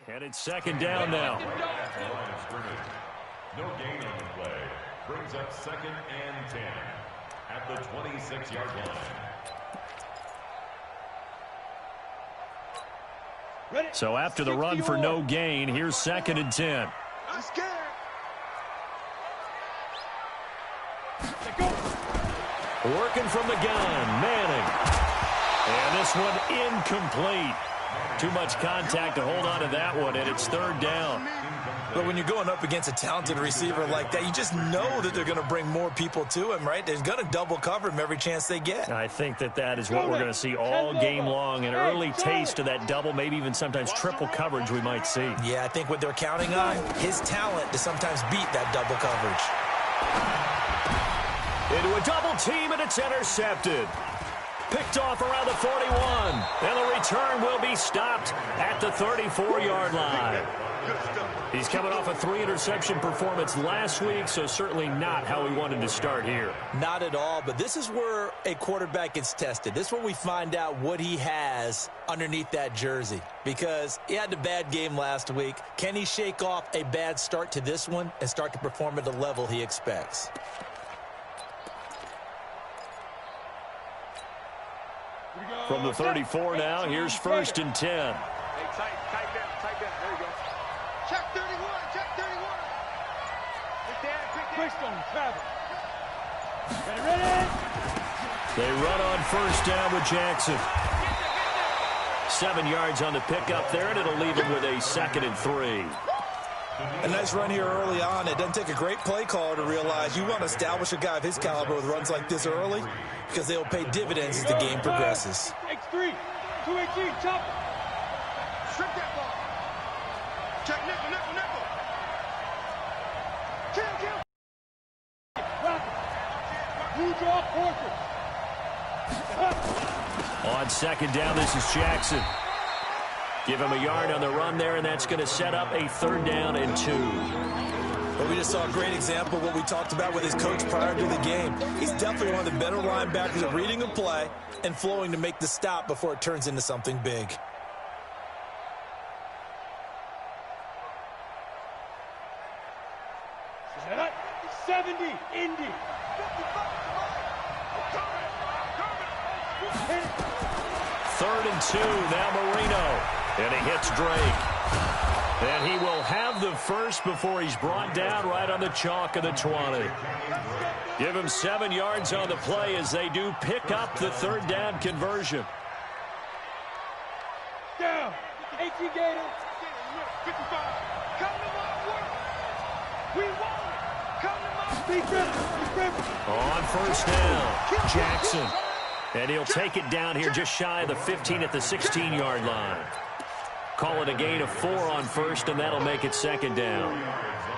And it's second down now. No gain on the play. Brings up 2nd and 10 at the 26-yard line. So after the run for no gain, here's 2nd and 10. Working from the gun, Manning. And this one incomplete. Too much contact to hold on to that one, and it's 3rd down. But when you're going up against a talented receiver like that, you just know that they're going to bring more people to him, right? They're going to double cover him every chance they get. I think that is what we're going to see all game long. An early taste of that double, maybe even sometimes triple coverage we might see. Yeah, I think what they're counting on, his talent to sometimes beat that double coverage. Into a double team, and it's intercepted. Picked off around the 41, and the return will be stopped at the 34-yard line. He's coming off a 3-interception performance last week, so certainly not how he wanted to start here. Not at all, but this is where a quarterback gets tested. This is where we find out what he has underneath that jersey, because he had a bad game last week. Can he shake off a bad start to this one and start to perform at the level he expects? From the 34 now, here's 1st and 10. Hey, tight down. There you go. Check 31. Quick on travel. Ready. They run on 1st down with Jackson. 7 yards on the pickup there, and it'll leave him with a 2nd and 3. A nice run here early on. It doesn't take a great play caller to realize you want to establish a guy of his caliber with runs like this early, because they'll pay dividends as the game progresses. X3, 2-8-3, chop. Strip that ball. Check nickel. Kill. Rocket. Blue draw, portrait. On 2nd down, this is Jackson. Give him a yard on the run there, and that's going to set up a 3rd down and 2. Well, we just saw a great example of what we talked about with his coach prior to the game. He's definitely one of the better linebackers at reading a play and flowing to make the stop before it turns into something big. Set 70, Indy. 3rd and 2, now Marino. And he hits Drake. And he will have the first before he's brought down right on the chalk of the 20. Give him 7 yards on the play as they do pick up the 3rd down conversion. Down. 18 Gator. 55. Come to my work. We want it. Come to my On 1st down, Jackson. And he'll take it down here just shy of the 15 at the 16-yard line. Call it a gain of 4 on 1st, and that'll make it 2nd down.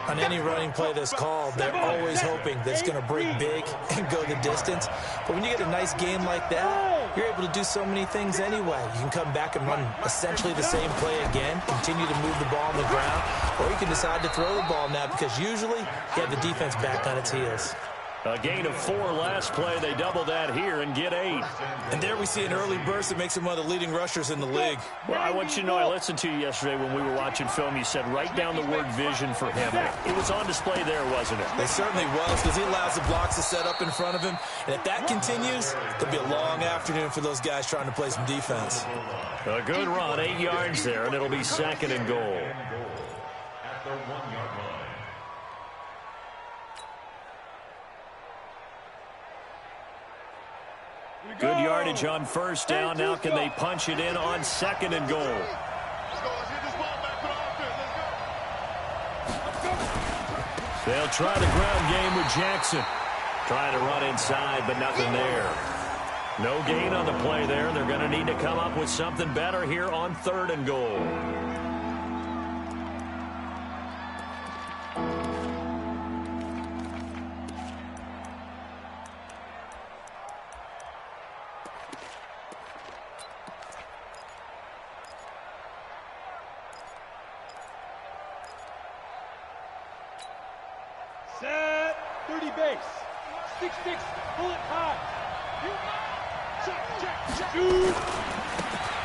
On any running play that's called, they're always hoping that it's going to break big and go the distance. But when you get a nice game like that, you're able to do so many things anyway. You can come back and run essentially the same play again, continue to move the ball on the ground, or you can decide to throw the ball now because usually you have the defense back on its heels. A gain of 4 last play. They double that here and get 8. And there we see an early burst that makes him one of the leading rushers in the league. Well, I want you to know, I listened to you yesterday when we were watching film. You said write down the word vision for him. It was on display there, wasn't it? It certainly was, because he allows the blocks to set up in front of him. And if that continues, there'll be a long afternoon for those guys trying to play some defense. A good run, 8 yards there, and it'll be 2nd and goal. At the 1-yard line. Good yardage on 1st down. Now can they punch it in on 2nd and goal? They'll try the ground game with Jackson. Trying to run inside, but nothing there. No gain on the play there. They're going to need to come up with something better here on 3rd and goal. Set 30 base. 6-6, pull it high. Check. Shoot.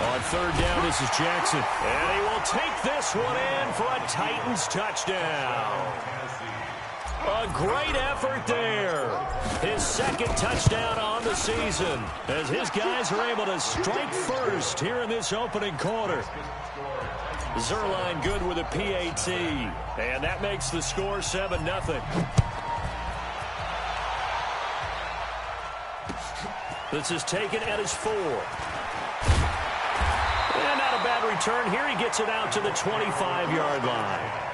On third down, this is Jackson. And he will take this one in for a Titans touchdown. A great effort there. His second touchdown on the season as his guys are able to strike first here in this opening quarter. Zerline good with a PAT. And that makes the score 7-0. This is taken at his 4. And not a bad return here. He gets it out to the 25-yard line.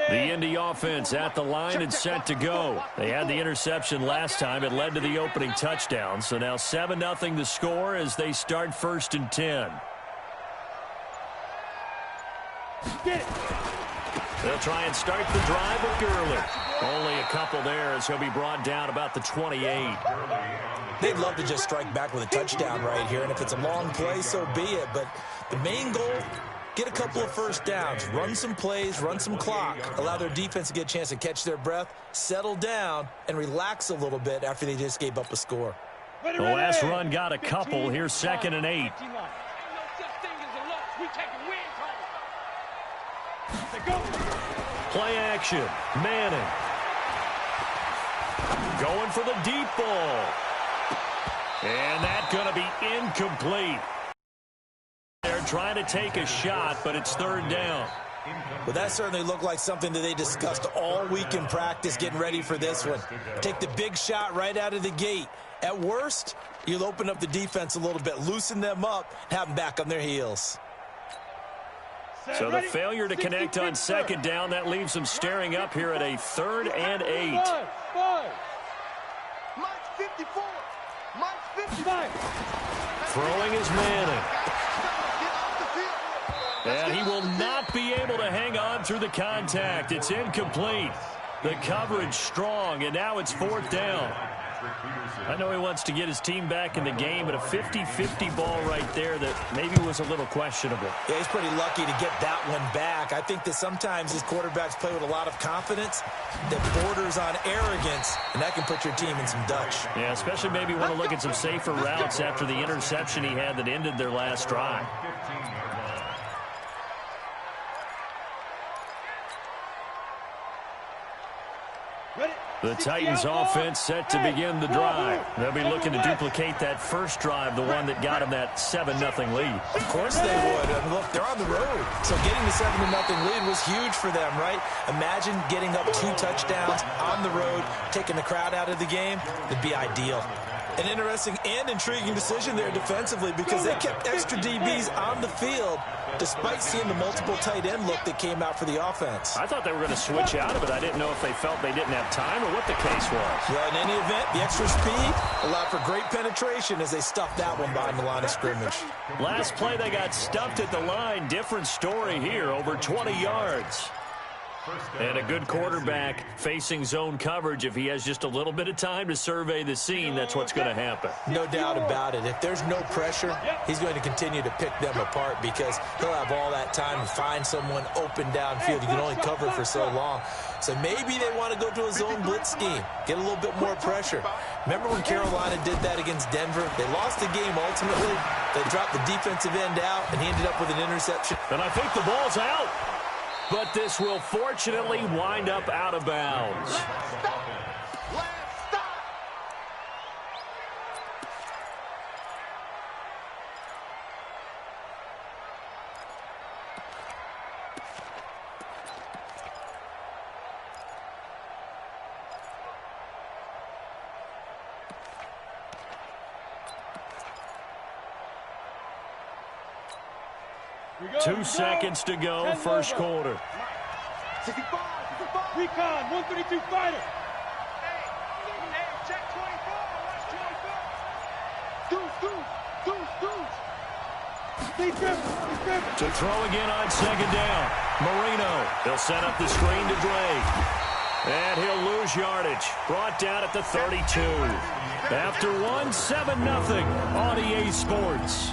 The Indy offense at the line and set to go. They had the interception last time. It led to the opening touchdown. So now 7-0 the score as they start 1st and 10. They'll try and start the drive with Gurley. Only a couple there as he'll be brought down about the 28. They'd love to just strike back with a touchdown right here. And if it's a long play, so be it. But the main goal, get a couple of first downs, run some plays, run some clock, allow their defense to get a chance to catch their breath, settle down, and relax a little bit after they just gave up a score. The last run got a couple. Here's 2nd and 8. Play action. Manning. Going for the deep ball. And that's going to be incomplete. They're trying to take a shot, but it's 3rd down. Well, that certainly looked like something that they discussed all week in practice getting ready for this one. Take the big shot right out of the gate. At worst, you'll open up the defense a little bit, loosen them up, have them back on their heels. So the failure to connect on 2nd down, that leaves them staring up here at a 3rd and 8. Throwing is Manning. And he will not be able to hang on through the contact. It's incomplete. The coverage strong, and now it's 4th down. I know he wants to get his team back in the game, but a 50-50 ball right there that maybe was a little questionable. Yeah, he's pretty lucky to get that one back. I think that sometimes his quarterbacks play with a lot of confidence that borders on arrogance, and that can put your team in some Dutch. Yeah, especially maybe want to look at some safer routes after the interception he had that ended their last drive. The Titans offense set to begin the drive. They'll be looking to duplicate that first drive, the one that got them that 7-0 lead. Of course they would. I mean, look, they're on the road. So getting the 7-0 lead was huge for them, right? Imagine getting up 2 touchdowns on the road, taking the crowd out of the game. It'd be ideal. An interesting and intriguing decision there defensively because they kept extra DBs on the field despite seeing the multiple tight end look that came out for the offense. I thought they were going to switch out of it. I didn't know if they felt they didn't have time or what the case was. Well, in any event, the extra speed allowed for great penetration as they stuffed that one behind the line of scrimmage. Last play, they got stuffed at the line. Different story here, over 20 yards. And a good quarterback facing zone coverage. If he has just a little bit of time to survey the scene, that's what's going to happen. No doubt about it. If there's no pressure, he's going to continue to pick them apart because he'll have all that time to find someone open downfield. You can only cover for so long. So maybe they want to go to a zone blitz scheme, get a little bit more pressure. Remember when Carolina did that against Denver? They lost the game ultimately. They dropped the defensive end out, and he ended up with an interception. And I think the ball's out. But this will fortunately wind up out of bounds. Two seconds to go, first quarter. 65. Recon, 132 fighter. Hey, check 24. Watch 24. To throw again on 2nd down. Marino, they'll set up the screen to Drake. And he'll lose yardage. Brought down at the 32. After one, 7-0 on EA Sports.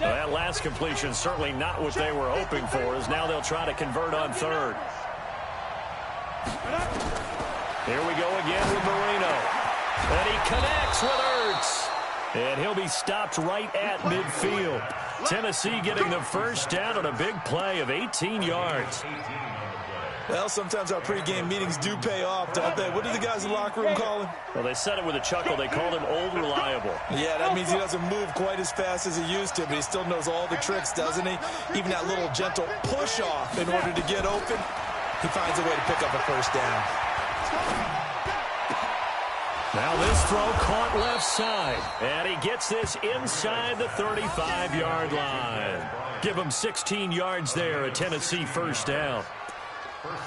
Well, that last completion certainly not what they were hoping for, as now they'll try to convert on third. Here we go again with Marino. And he connects with Ertz. And he'll be stopped right at midfield. Tennessee getting the first down on a big play of 18 yards. Well, sometimes our pregame meetings do pay off, don't they? What do the guys in the locker room call him? Well, they said it with a chuckle. They called him Old Reliable. Yeah, that means he doesn't move quite as fast as he used to, but he still knows all the tricks, doesn't he? Even that little gentle push-off in order to get open, he finds a way to pick up a first down. Now this throw caught left side, and he gets this inside the 35-yard line. Give him 16 yards there, a Tennessee first down.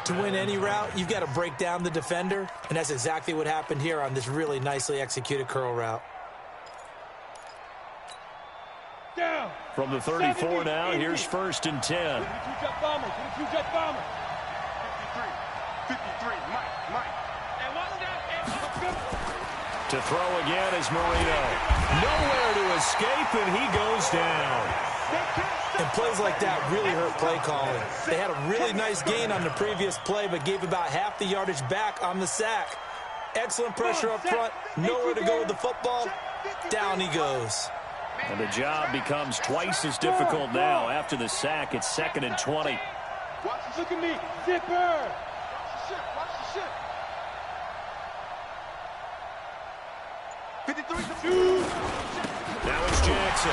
To win any route, you've got to break down the defender, and that's exactly what happened here on this really nicely executed curl route. Down. From the 34 now, here's 1st and 10. 52 jet bomber. 52 jet bomber. 53. Mike. And one down. To throw again is Marino. Nowhere to escape, and he goes down. And plays like that really hurt play calling. They had a really nice gain on the previous play, but gave about half the yardage back on the sack. Excellent pressure up front. Nowhere to go with the football. Down he goes. And the job becomes twice as difficult now. After the sack, it's 2nd and 20. Look at me. Zipper. Watch the shit. 53. Now it's Jackson.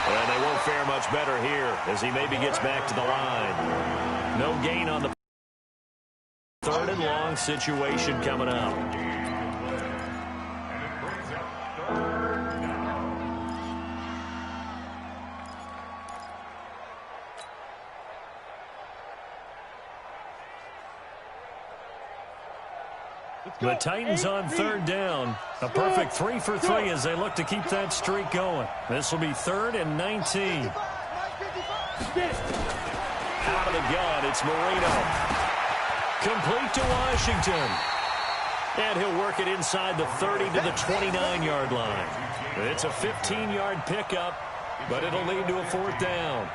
And they won't fare much better here as he maybe gets back to the line. No gain on the 3rd and long situation coming up. The Titans on 3rd down. A perfect 3 for 3 as they look to keep that streak going. This will be 3rd and 19. Out of the gun, it's Marino. Complete to Washington. And he'll work it inside the 30 to the 29-yard line. It's a 15-yard pickup, but it'll lead to a 4th down.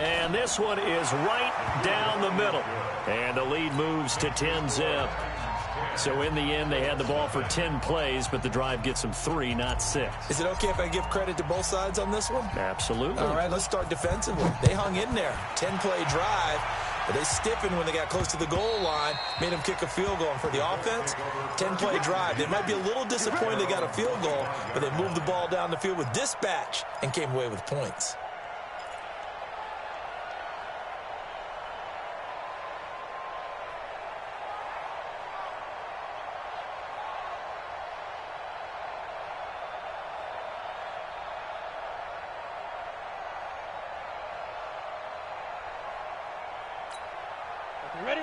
And this one is right down the middle. And the lead moves to 10-zip. So in the end, they had the ball for 10 plays, but the drive gets them 3, not 6. Is it okay if I give credit to both sides on this one? Absolutely. All right, let's start defensively. They hung in there. 10-play drive, but they stiffened when they got close to the goal line, made them kick a field goal. And for the offense, 10-play drive. They might be a little disappointed they got a field goal, but they moved the ball down the field with dispatch and came away with points.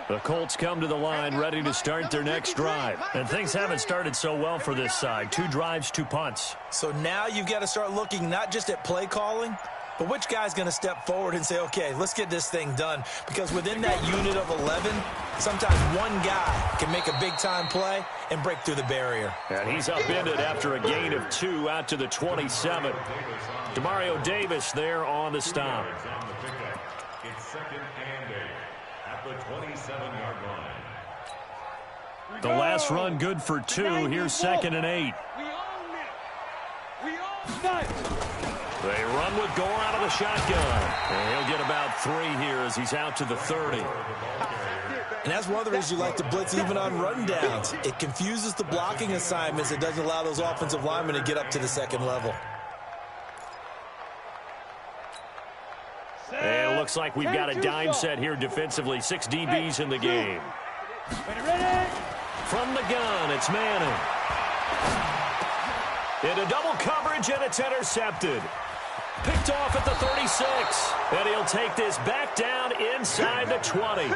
The Colts come to the line ready to start their next drive. And things haven't started so well for this side. 2 drives, 2 punts. So now you've got to start looking not just at play calling, but which guy's going to step forward and say, okay, let's get this thing done. Because within that unit of 11, sometimes one guy can make a big-time play and break through the barrier. And he's upended after a gain of 2 out to the 27. Demario Davis there on the stop. It's 2nd and 8 at the 27-yard line. The last run good for 2. Here's 2nd and 8. We own it. We own it. They run with Gore out of the shotgun. And he'll get about 3 here as he's out to the 30. And that's one of the reasons you like to blitz even on run downs. It confuses the blocking assignments. It doesn't allow those offensive linemen to get up to the second level. And it looks like we've got a dime set here defensively. 6 DBs in the game. Ready? From the gun, it's Manning. Into double coverage, and it's intercepted. Picked off at the 36. And he'll take this back down inside the 20.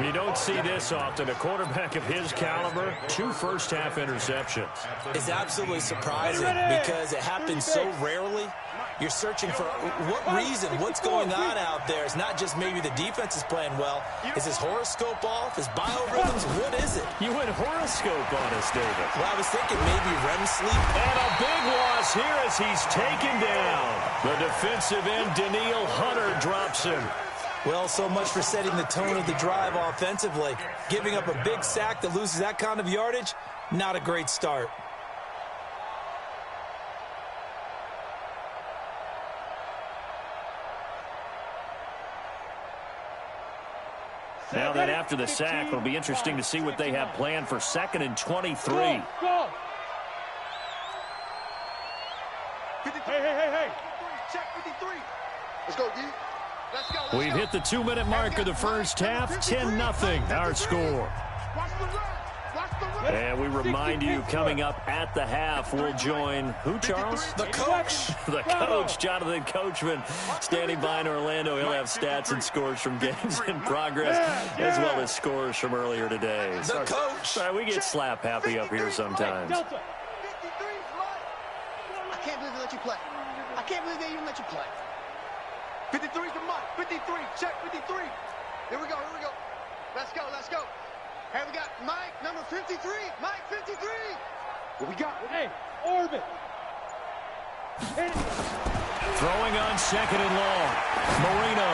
You don't see this often. A quarterback of his caliber, 2 first-half interceptions. It's absolutely surprising because it happens so rarely. You're searching for what reason, what's going on out there. It's not just maybe the defense is playing well. Is his horoscope off? His biorhythms? What is it? You went horoscope on us, David. Well, I was thinking maybe REM sleep. And a big loss here as he's taken down. The defensive end, Danielle Hunter, drops him. Well, so much for setting the tone of the drive offensively. Giving up a big sack that loses that kind of yardage, not a great start. Now that after the sack, it'll be interesting to see what they have planned for 2nd and 23. Go. Hey. Check 53. Let's go, D. Let's go. We've hit the 2-minute mark of the first half. 10-0, our score. Watch the run. And we remind you, coming up at the half, we'll join who, Charles? The coach. The coach, Jonathan Coachman, standing by in Orlando. He'll have stats and scores from games in progress, as well as scores from earlier today. The coach. Sorry, we get slap happy up here sometimes. 53's mine. I can't believe they let you play. I can't believe they even let you play. 53's the mark. 53. Check 53. Here we go. Let's go. Hey, we got Mike, number 53. Mike, 53. What we got? Hey, orbit. Throwing on 2nd and long. Marino.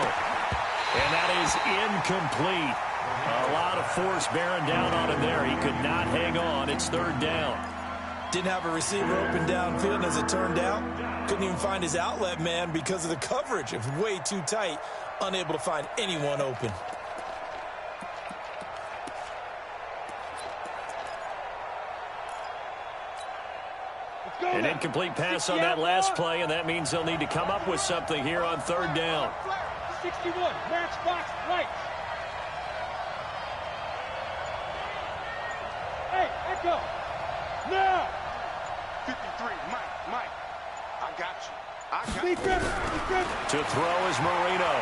And that is incomplete. A lot of force bearing down on him there. He could not hang on. It's 3rd down. Didn't have a receiver open downfield, and as it turned out, couldn't even find his outlet man because of the coverage. It was way too tight, unable to find anyone open. An incomplete pass on that last play, and that means they'll need to come up with something here on 3rd down. 61, matchbox right. Hey, echo. Now. 53, Mike. I got you. Defense. To throw is Marino.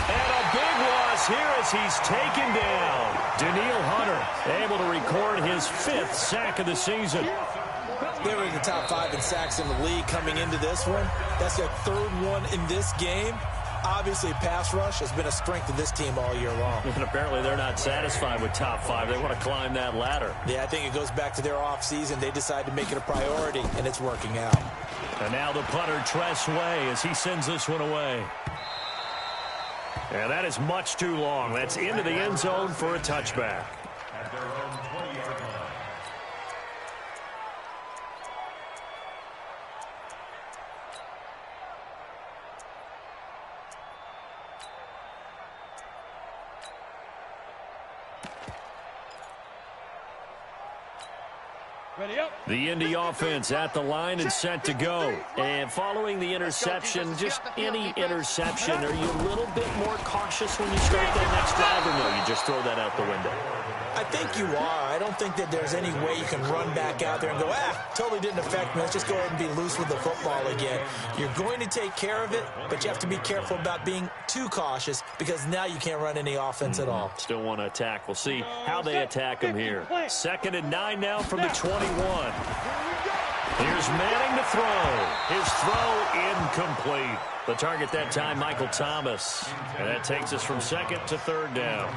And a big loss here as he's taken down. Danielle Hunter able to record his 5th sack of the season. They were in the top 5 in sacks in the league coming into this one. That's their 3rd one in this game. Obviously, pass rush has been a strength of this team all year long. And apparently they're not satisfied with top 5. They want to climb that ladder. Yeah, I think it goes back to their offseason. They decided to make it a priority, and it's working out. And now the punter, Tress Way, as he sends this one away. And that is much too long. That's into the end zone for a touchback. At their own 20-yard line. Ready up. The Indy offense at the line and set to go. And following the interception, just any interception, are you a little bit more cautious when you start that next drive, or no, you just throw that out the window? I think you are. I don't think that there's any way you can run back out there and go, totally didn't affect me. Let's just go ahead and be loose with the football again. You're going to take care of it, but you have to be careful about being too cautious because now you can't run any offense at all. Still want to attack. We'll see how they attack him here. 2nd and 9 now from the 21. Here's Manning to throw. His throw incomplete. The target that time, Michael Thomas. And that takes us from 2nd to 3rd down.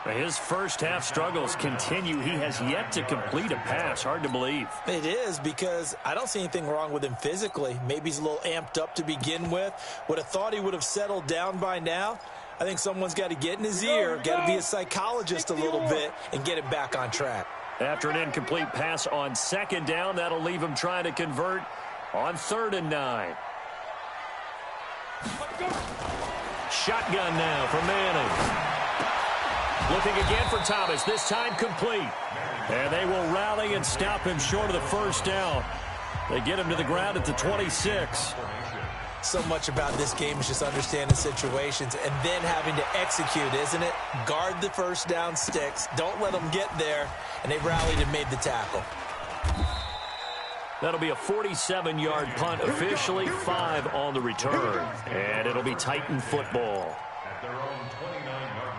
His first half struggles continue. He has yet to complete a pass. Hard to believe. It is, because I don't see anything wrong with him physically. Maybe he's a little amped up to begin with. Would have thought he would have settled down by now. I think someone's got to get in his ear, got to be a psychologist a little bit, and get him back on track. After an incomplete pass on 2nd down, that'll leave him trying to convert on 3rd and 9. Shotgun now for Manning. Looking again for Thomas, this time complete. And they will rally and stop him short of the 1st down. They get him to the ground at the 26. So much about this game is just understanding situations and then having to execute, isn't it? Guard the first down sticks. Don't let them get there. And they rallied and made the tackle. That'll be a 47-yard punt, officially 5 on the return. And it'll be Titan football. At their own 29-yard line.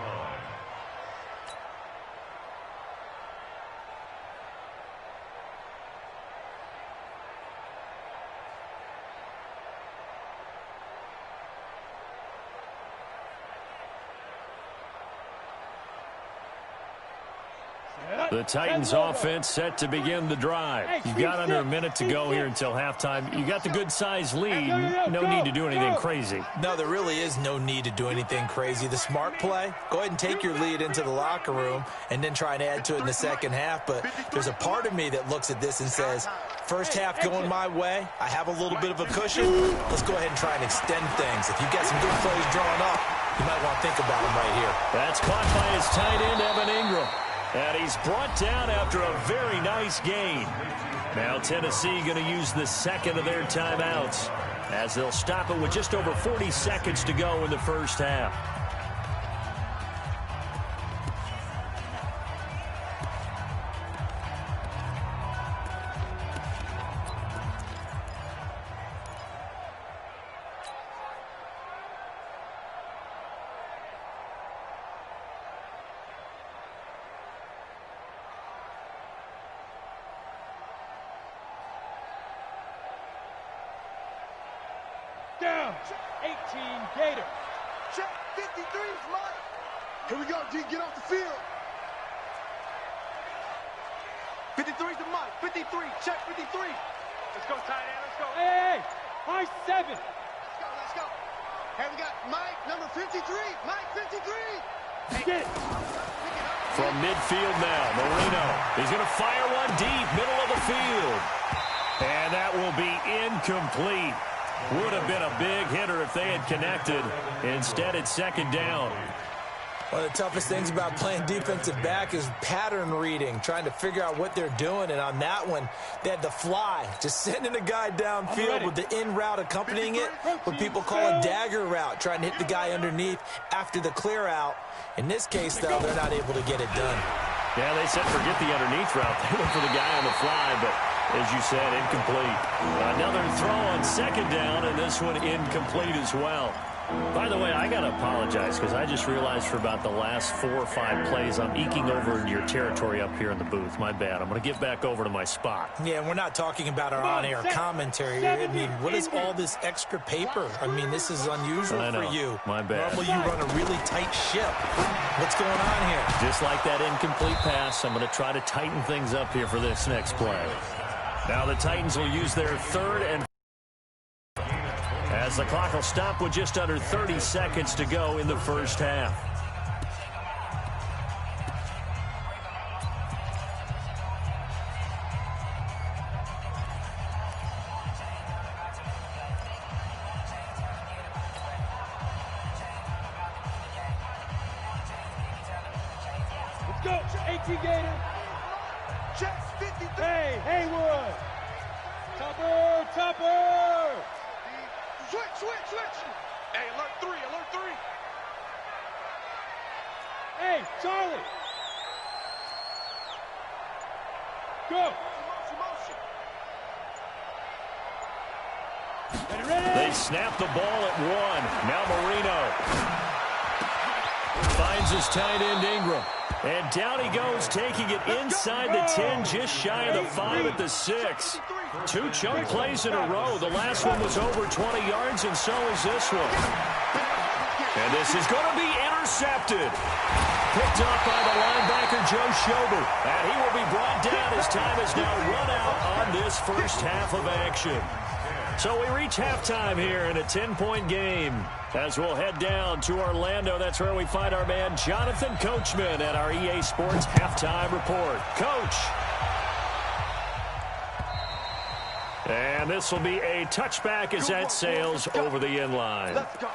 The Titans offense set to begin the drive. You've got under a minute to go here until halftime. You got the good-sized lead. No need to do anything crazy. No, there really is no need to do anything crazy. The smart play, go ahead and take your lead into the locker room and then try and add to it in the second half. But there's a part of me that looks at this and says, first half going my way, I have a little bit of a cushion. Let's go ahead and try and extend things. If you've got some good plays drawn up, you might want to think about them right here. That's caught by his tight end, Evan Ingram. And he's brought down after a very nice gain. Now Tennessee going to use the second of their timeouts as they'll stop it with just over 40 seconds to go in the first half. Down. 18 Gator. Check 53 is mine. Here we go, G. Get off the field. 53 is the Mike. 53. Check 53. Let's go, tight end. Let's go. Hey, high 7. Let's go. Let's go. Hey, we got Mike, number 53. Mike, 53. Hey. Get it. From midfield now, Marino. He's going to fire one deep, middle of the field. And that will be incomplete. Would have been a big hitter if they had connected. Instead, it's second down. One of the toughest things about playing defensive back is pattern reading, trying to figure out what they're doing. And on that one, they had the fly, just sending a guy downfield with the in route accompanying it, what people call a dagger route, trying to hit the guy underneath after the clear out. In this case, though, they're not able to get it done. Yeah, they said forget the underneath route. They went for the guy on the fly, but as you said, incomplete. Another throw on second down, and this one incomplete as well. By the way, I got to apologize because I just realized for about the last 4 or 5 plays, I'm eking over into your territory up here in the booth. My bad. I'm going to get back over to my spot. Yeah, and we're not talking about our on-air commentary here. I mean, what is all this extra paper? I mean, this is unusual for you. My bad. Normally, you run a really tight ship. What's going on here? Just like that incomplete pass, I'm going to try to tighten things up here for this next play. Now the Titans will use their third and as the clock will stop with just under 30 seconds to go in the first half. Let's go. 18 Gator. Check 53. Hey, Haywood. Topper. Switch. Hey, alert 3. Hey, Charlie. Go. Motion. Ready. They snap the ball at 1. Now Marino finds his tight end Ingram. And down he goes, taking it inside the 10, just shy of the 5 at the 6. 2 chunk plays in a row. The last one was over 20 yards, and so is this one. And this is going to be intercepted. Picked up by the linebacker, Joe Schobert. And he will be brought down as time has now run out on this first half of action. So we reach halftime here in a 10-point game. As we'll head down to Orlando, that's where we find our man Jonathan Coachman at our EA Sports Halftime Report. Coach. And this will be a touchback as that sails over the inline. Let's go.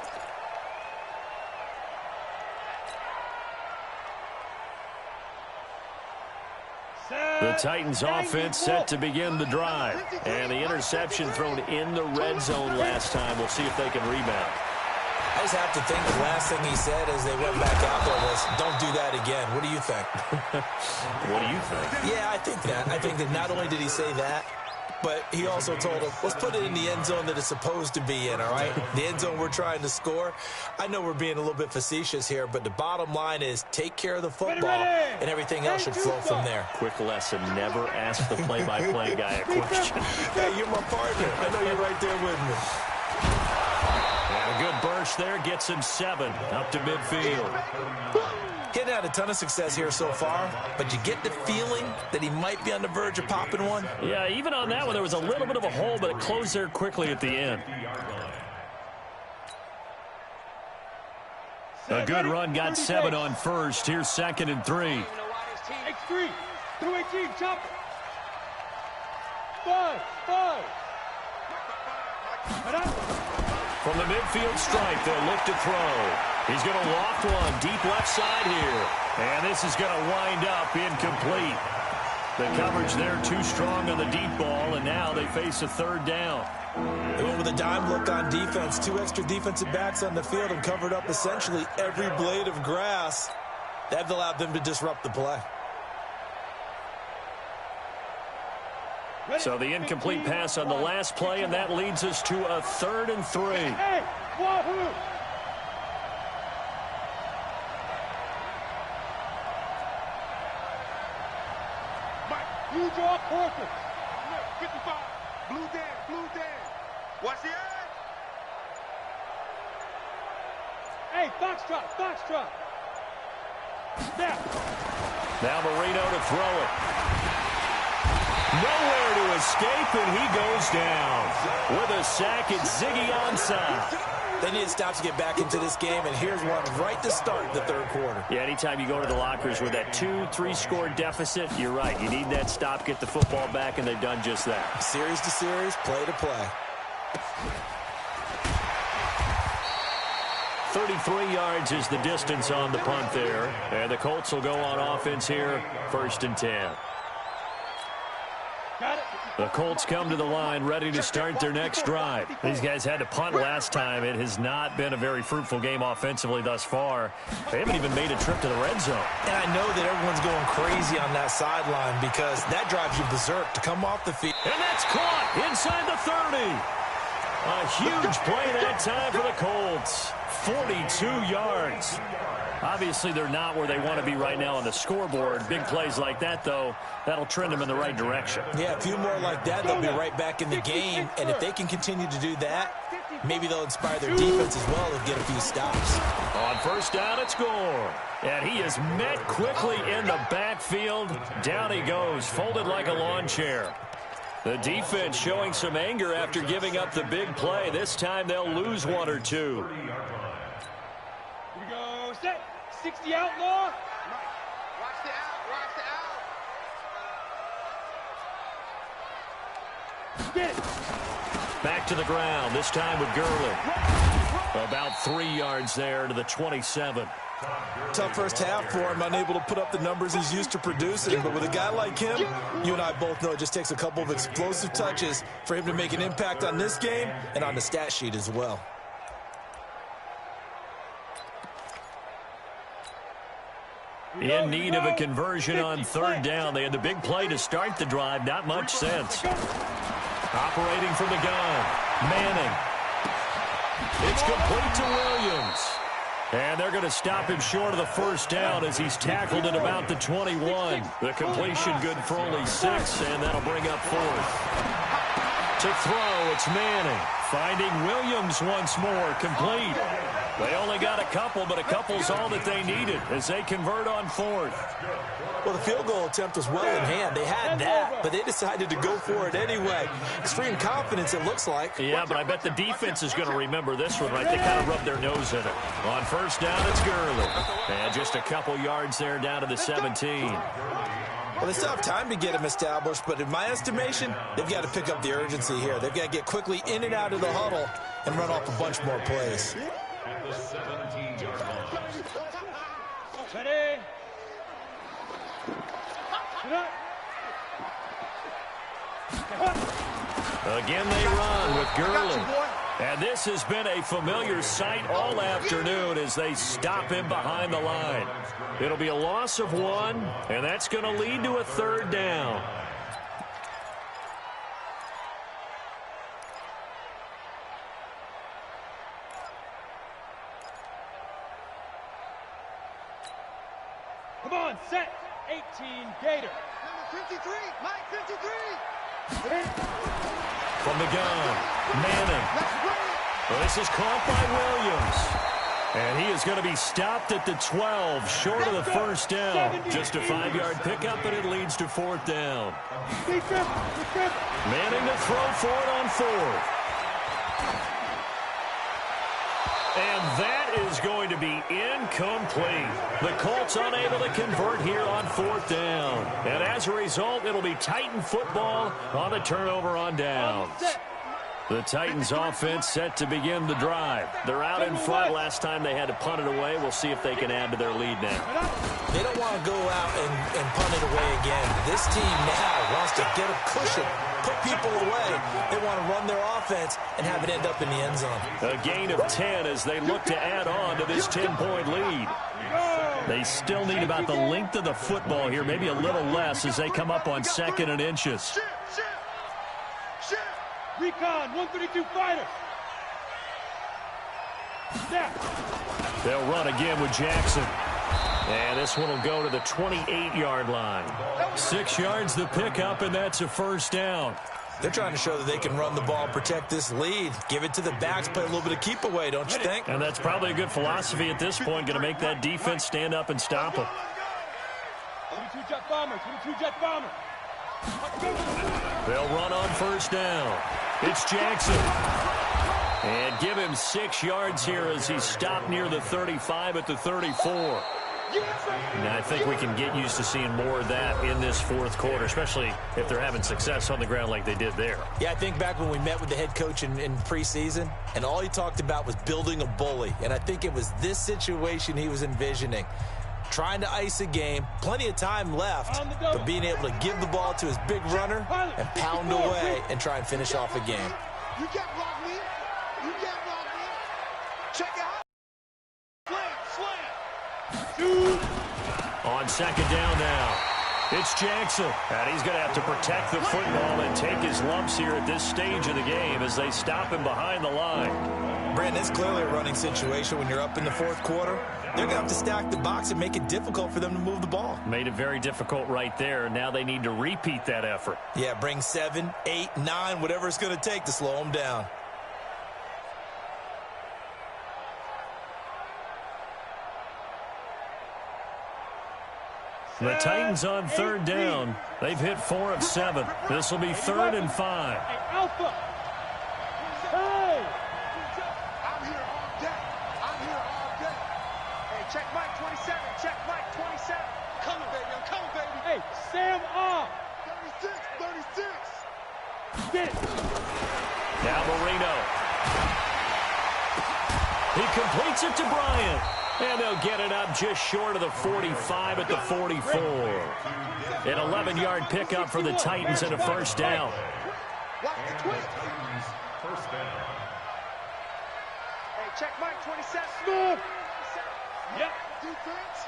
The The Titans offense set to begin the drive. And the interception thrown in the red zone last time. We'll see if they can rebound. I just have to think the last thing he said as they went back out there was, don't do that again. What do you think? What do you think? Yeah, I think that. I think that not only did he say that, but he also told him, let's put it in the end zone that it's supposed to be in, all right? The end zone we're trying to score. I know we're being a little bit facetious here, but the bottom line is take care of the football, and everything else should flow from there. Quick lesson, never ask the play-by-play guy a question. Hey, you're my partner. I know you're right there with me. And a good burst there gets him 7 up to midfield. He hadn't had a ton of success here so far, but you get the feeling that he might be on the verge of popping one. Yeah, even on that one, there was a little bit of a hole, but it closed there quickly at the end. A good run got 7 on first. Here's 2nd and 3. X3, through 18, chop. 5. From the midfield stripe, they'll look to throw. He's going to loft one deep left side here. And this is going to wind up incomplete. The coverage there too strong on the deep ball, and now they face a 3rd down. They went with a dime look on defense. 2 extra defensive backs on the field and covered up essentially every blade of grass. That allowed them to disrupt the play. So the incomplete pass on the last play, and that leads us to a 3rd and 3. Hey, wahoo! You draw corpus. 55. Blue Dan. Watch the edge. Hey, Foxtrot. Now Marino to throw it. Nowhere to escape, and he goes down. With a sack, it's Ziggy Ansah. They need to stop to get back into this game, and here's one right to start the 3rd quarter. Yeah, anytime you go to the lockers with that 2-3 score deficit, you're right. You need that stop, get the football back, and they've done just that. Series to series, play to play. 33 yards is the distance on the punt there. And the Colts will go on offense here, 1st and 10. The Colts come to the line ready to start their next drive. These guys had to punt last time. It has not been a very fruitful game offensively thus far. They haven't even made a trip to the red zone. And I know that everyone's going crazy on that sideline because that drives you berserk to come off the field. And that's caught inside the 30. A huge play that time for the Colts. 42 yards. Obviously, they're not where they want to be right now on the scoreboard. Big plays like that, though, that'll trend them in the right direction. Yeah, a few more like that, they'll be right back in the game. And if they can continue to do that, maybe they'll inspire their defense as well and get a few stops. On 1st down, it's Gore. And he is met quickly in the backfield. Down he goes, folded like a lawn chair. The defense showing some anger after giving up the big play. This time they'll lose 1 or 2. Here we go, set. 60 outlaw. Watch the out. Get it. Back to the ground, this time with Gurley. About 3 yards there to the 27. Tough first half for him, unable to put up the numbers he's used to producing. But with a guy like him, you and I both know it just takes a couple of explosive touches for him to make an impact on this game and on the stat sheet as well. In need of a conversion on 3rd down. They had the big play to start the drive. Not much sense. Operating from the gun. Manning. It's complete to Williams. And they're going to stop him short of the 1st down as he's tackled at about the 21. The completion good for only 6, and that'll bring up 4th. To throw, it's Manning. Finding Williams once more, complete. They only got a couple, but a couple's all that they needed as they convert on 4th. Well, the field goal attempt was well in hand. They had that, but they decided to go for it anyway. Extreme confidence, it looks like. Yeah, but I bet the defense is going to remember this one, right? They kind of rubbed their nose in it. On 1st down, it's Gurley. And just a couple yards there down to the 17. Well, they still have time to get him established, but in my estimation, they've got to pick up the urgency here. They've got to get quickly in and out of the huddle and run off a bunch more plays. At the 17-yard line. Ready. Again they run with Gurley. And this has been a familiar sight all afternoon as they stop him behind the line. It'll be a loss of 1, and that's going to lead to a 3rd down. Come on, set. 18, Gator. Number 53, Mike 53. From the gun, Manning. Well, this is caught by Williams. And he is going to be stopped at the 12, short of the 1st down. Just a 5-yard pickup, and it leads to 4th down. Manning to throw for it on 4th. And that is going to be incomplete. The Colts unable to convert here on 4th down. And as a result, it'll be Titan football on the turnover on downs. The Titans offense set to begin the drive. They're out in front. Last time they had to punt it away. We'll see if they can add to their lead now. They don't want to go out and punt it away again. This team now wants to get a cushion, put people away. They want to run their offense and have it end up in the end zone. A gain of 10 as they look to add on to this 10-point lead. They still need about the length of the football here, maybe a little less as they come up on 2nd and inches. Recon, 132 fighter. Snap. They'll run again with Jackson. And this one will go to the 28-yard line. 6 yards the pickup, and that's a 1st down. They're trying to show that they can run the ball and protect this lead. Give it to the backs, play a little bit of keep away, don't you think? And that's probably a good philosophy at this point, going to make that defense stand up and stop them. 22 jet bomber, 22 jet bomber. They'll run on 1st down. It's Jackson. And give him 6 yards here as he's stopped near the 35 at the 34. And I think we can get used to seeing more of that in this 4th quarter, especially if they're having success on the ground like they did there. Yeah, I think back when we met with the head coach in preseason, and all he talked about was building a bully. And I think it was this situation he was envisioning. Trying to ice a game, plenty of time left, but being able to give the ball to his big runner and pound away and try and finish off a game. You can't block me. You can't block me. Check it out. Slam. On 2nd down now, it's Jackson. And he's going to have to protect the football and take his lumps here at this stage of the game as they stop him behind the line. Brandon, it's clearly a running situation when you're up in the 4th quarter. They're going to have to stack the box and make it difficult for them to move the ball. Made it very difficult right there. Now they need to repeat that effort. Yeah, bring 7, 8, 9, whatever it's going to take to slow them down. The Titans on 3rd down. They've hit 4 of 7. This will be 3rd and 5. Hey, Alpha. Hey. I'm here all day. I'm here all day. Hey, check Mike 27. Check Mike 27. Coming, baby. I'm coming, baby. Hey, Sam off. 36. Get it. Now Marino. He completes it to Bryant. And they'll get it up just short of the 45 at the 44. An 11-yard pickup for the Titans and a 1st down. Watch the twist. 1st down. Hey, check Mike 27. Move. Yep. Defense.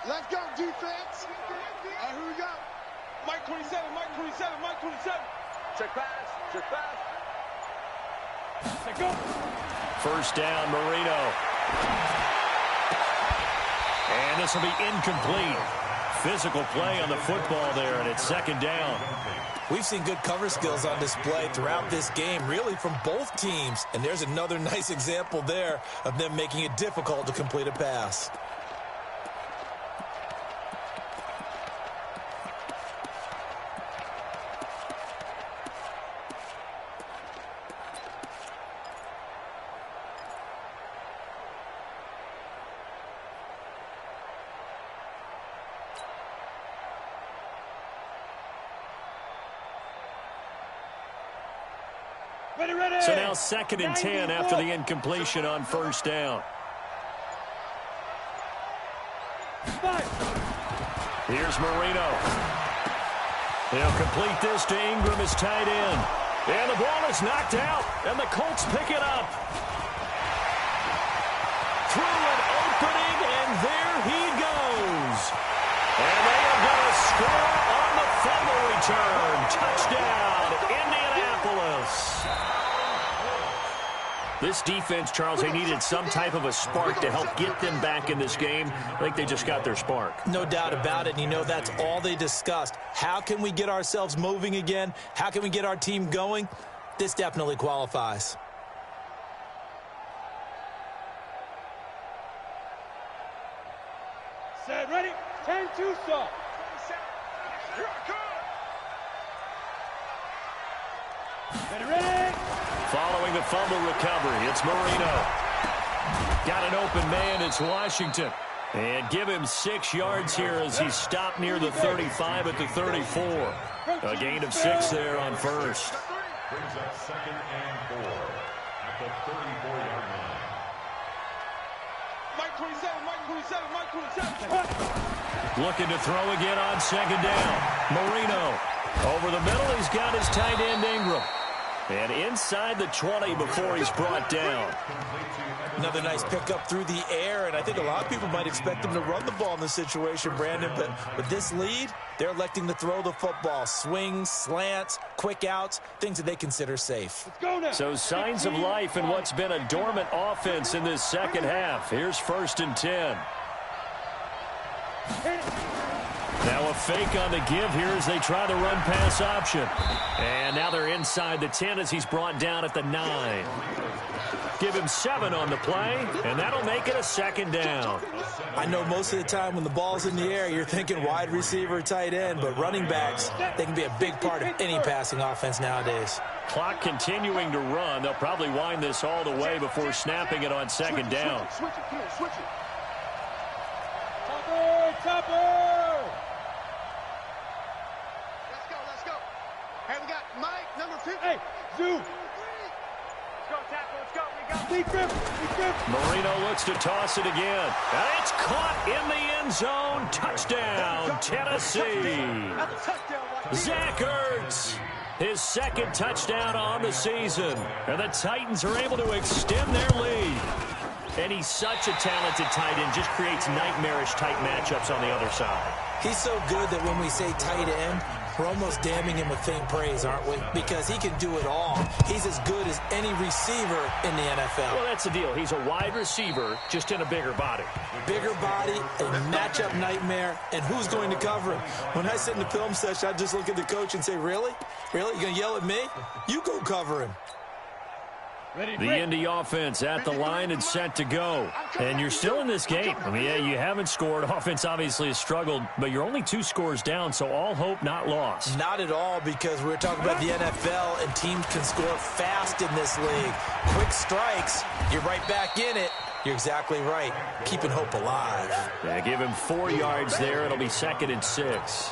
Let's go, defense. And here we go. Mike 27, Mike 27, Mike 27. Check pass, check pass. Let's go. 1st down, Marino. And this will be incomplete. Physical play on the football there, and it's 2nd down. We've seen good cover skills on display throughout this game, really from both teams. And there's another nice example there of them making it difficult to complete a pass. Ready. So now 2nd and 10 after the incompletion on 1st down. Here's Marino. They'll complete this to Ingram as tight end. And the ball is knocked out, and the Colts pick it up. Through an opening, and there he goes. And they are going to score on the fumble return. Touchdown, Indianapolis. This defense, Charles, they needed some type of a spark to help get them back in this game. I think they just got their spark. No doubt about it. And you know, that's all they discussed. How can we get ourselves moving again? How can we get our team going? This definitely qualifies. Set, ready? 10-2 stop. Here I come. Ready? Following the fumble recovery, it's Marino. Got an open man, it's Washington. And give him 6 yards here as he's stopped near the 35 at the 34. A gain of 6 there on first. Brings up 2nd and 4 at the 34-yard line. Mike 27, Mike 27, Mike 27. Looking to throw again on 2nd down. Marino over the middle. He's got his tight end Ingram. And inside the 20 before he's brought down. Another nice pickup through the air, and I think a lot of people might expect him to run the ball in this situation, Brandon, but with this lead, they're electing to throw the football. Swings, slants, quick outs, things that they consider safe. Let's go now. So signs of life in what's been a dormant offense in this second half. Here's 1st and 10. Now a fake on the give here as they try the run-pass option. And now they're inside the 10 as he's brought down at the 9. Give him 7 on the play, and that'll make it a 2nd down. I know most of the time when the ball's in the air, you're thinking wide receiver, tight end, but running backs, they can be a big part of any passing offense nowadays. Clock continuing to run. They'll probably wind this all the way before snapping it on 2nd down. Switch it, come on, switch it. Topper! Let's go. Hey, we got Mike, number 50. Hey, Zoo! Let's go, Tackle, let's go. Big grip. Marino looks to toss it again. And it's caught in the end zone. Touchdown, Tennessee. That's a touchdown right here. Zach Ertz, his 2nd touchdown on the season. And the Titans are able to extend their lead. And he's such a talented tight end, just creates nightmarish-type matchups on the other side. He's so good that when we say tight end, we're almost damning him with faint praise, aren't we? Because he can do it all. He's as good as any receiver in the NFL. Well, that's the deal. He's a wide receiver, just in a bigger body. Bigger body, a matchup nightmare, and who's going to cover him? When I sit in the film session, I just look at the coach and say, really? Really? You going to yell at me? You go cover him. The Indy offense at the line and set to go. And you're still in this game. I mean, yeah, you haven't scored. Offense obviously has struggled, but you're only 2 scores down, so all hope not lost. Not at all, because we're talking about the NFL, and teams can score fast in this league. Quick strikes, you're right back in it. You're exactly right. Keeping hope alive. Yeah, give him 4 yards there. It'll be 2nd and 6.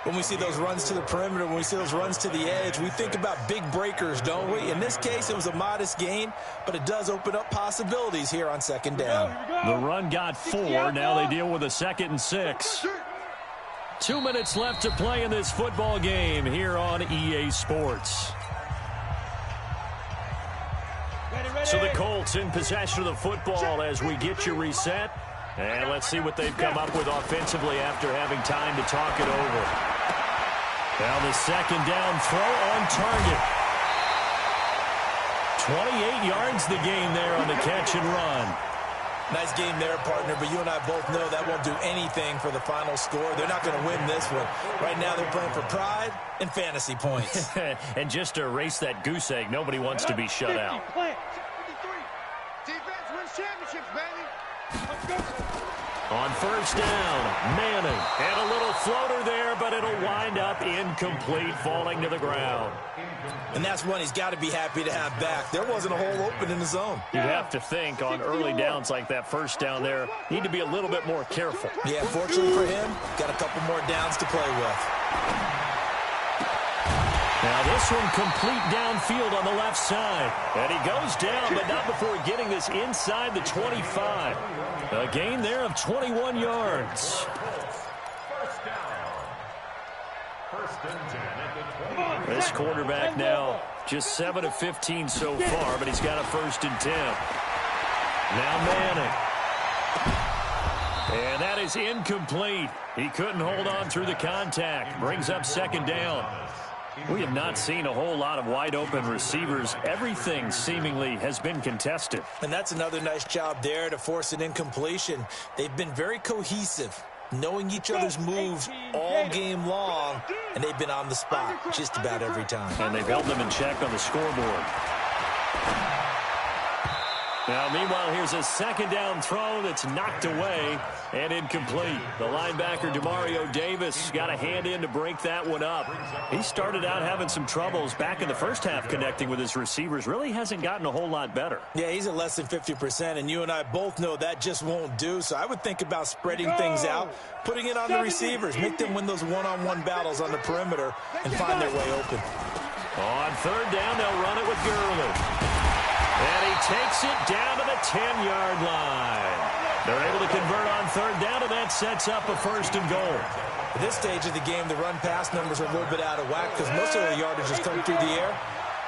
When we see those runs to the perimeter, when we see those runs to the edge, we think about big breakers, don't we? In this case, it was a modest gain, but it does open up possibilities here on 2nd down. The run got 4. Now they deal with a 2nd and 6. 2 minutes left to play in this football game here on EA Sports. So the Colts in possession of the football as we get you reset. And let's see what they've come up with offensively after having time to talk it over. Now the 2nd down throw on target. 28 yards the gain there on the catch and run. Nice game there, partner, but you and I both know that won't do anything for the final score. They're not going to win this one. Right now they're playing for pride and fantasy points. And just to erase that goose egg, nobody wants to be shut out. Defense wins championships, baby. On 1st down, Manning. And a little floater there, but it'll wind up incomplete, falling to the ground. And that's one he's got to be happy to have back. There wasn't a hole open in the zone. You'd have to think on early downs like that 1st down there, need to be a little bit more careful. Yeah, fortunately for him, got a couple more downs to play with. Now this one complete downfield on the left side. And he goes down, but not before getting this inside the 25. A gain there of 21 yards. First and 10 at the 20. This quarterback now just 7 of 15 so far, but he's got a first and 10. Now Manning. And that is incomplete. He couldn't hold on through the contact. Brings up second down. We have not seen a whole lot of wide-open receivers. Everything seemingly has been contested. And that's another nice job there to force an incompletion. They've been very cohesive, knowing each other's moves all game long, and they've been on the spot just about every time. And they've held them in check on the scoreboard. Now, meanwhile, here's a second down throw that's knocked away and incomplete. The linebacker, Demario Davis, got a hand in to break that one up. He started out having some troubles back in the first half connecting with his receivers. Really hasn't gotten a whole lot better. Yeah, he's at less than 50%, and you and I both know that just won't do. So I would think about spreading things out, putting it on the receivers, make them win those one-on-one battles on the perimeter and find their way open. On third down, they'll run it with Gurley. And he takes it down to the 10-yard line. They're able to convert on third down, and that sets up a first and goal. At this stage of the game, the run-pass numbers are a little bit out of whack because most of the yardage has come through the air.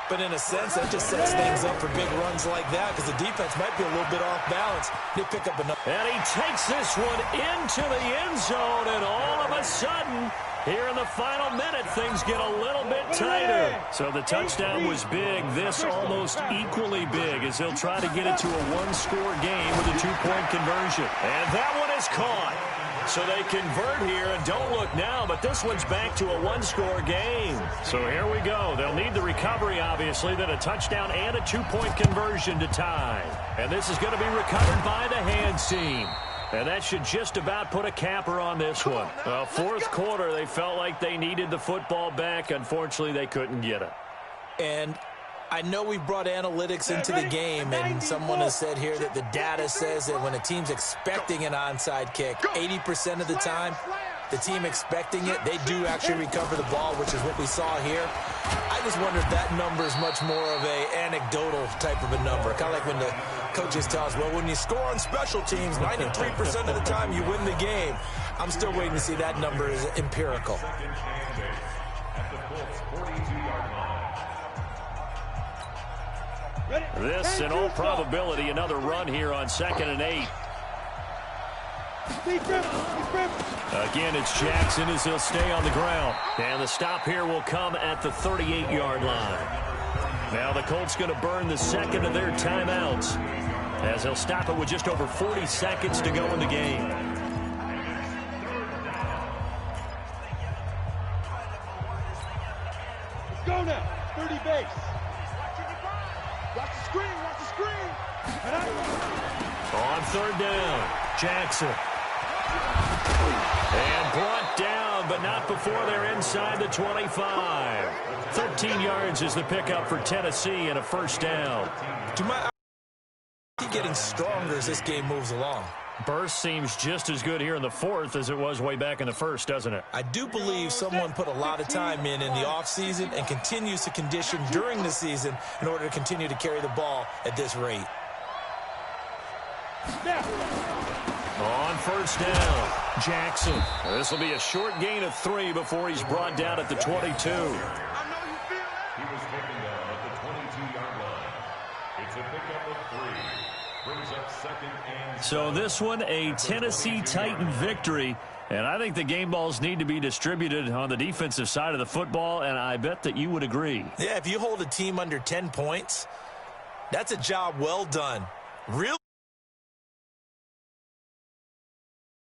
But in a sense, that just sets things up for big runs like that because the defense might be a little bit off balance. They pick up enough. And he takes this one into the end zone, and all of a sudden, here in the final minute, things get a little bit tighter. So the touchdown was big. This almost equally big as he'll try to get it to a one-score game with a two-point conversion. And that one is caught. So they convert here, and don't look now, but this one's back to a one-score game. So here we go. They'll need the recovery, obviously, then a touchdown and a two-point conversion to tie. And this is going to be recovered by the hands team. And that should just about put a capper on this one. Well, fourth quarter, they felt like they needed the football back. Unfortunately, they couldn't get it. And I know we brought analytics into the game, and someone has said here that the data says that when a team's expecting an onside kick, 80% of the time, the team expecting it, they do actually recover the ball, which is what we saw here. I just wonder if that number is much more of an anecdotal type of a number. Kind of like when the coaches tell us, well, when you score on special teams, 93% of the time you win the game. I'm still waiting to see that number is empirical. This, in all probability, another run here on 2nd and 8. Again, it's Jackson as he'll stay on the ground. And the stop here will come at the 38-yard line. Now the Colts going to burn the second of their timeouts as they'll stop it with just over 40 seconds to go in the game. Let's go now. 30 base. Watch the screen, watch the screen. On third down, Jackson. And brought down, but not before they're inside the 25. 13 yards is the pickup for Tennessee and a first down. Keep getting stronger as this game moves along. Burst seems just as good here in the fourth as it was way back in the first, doesn't it? I do believe someone put a lot of time in the offseason and continues to condition during the season in order to continue to carry the ball at this rate. On first down, Jackson. This will be a short gain of 3 before he's brought down at the 22. He was taken down at the 22-yard line. It's a pickup of 3. Brings up 2nd and... So this one, a Tennessee Titan victory. And I think the game balls need to be distributed on the defensive side of the football, and I bet that you would agree. Yeah, if you hold a team under 10 points, that's a job well done. Really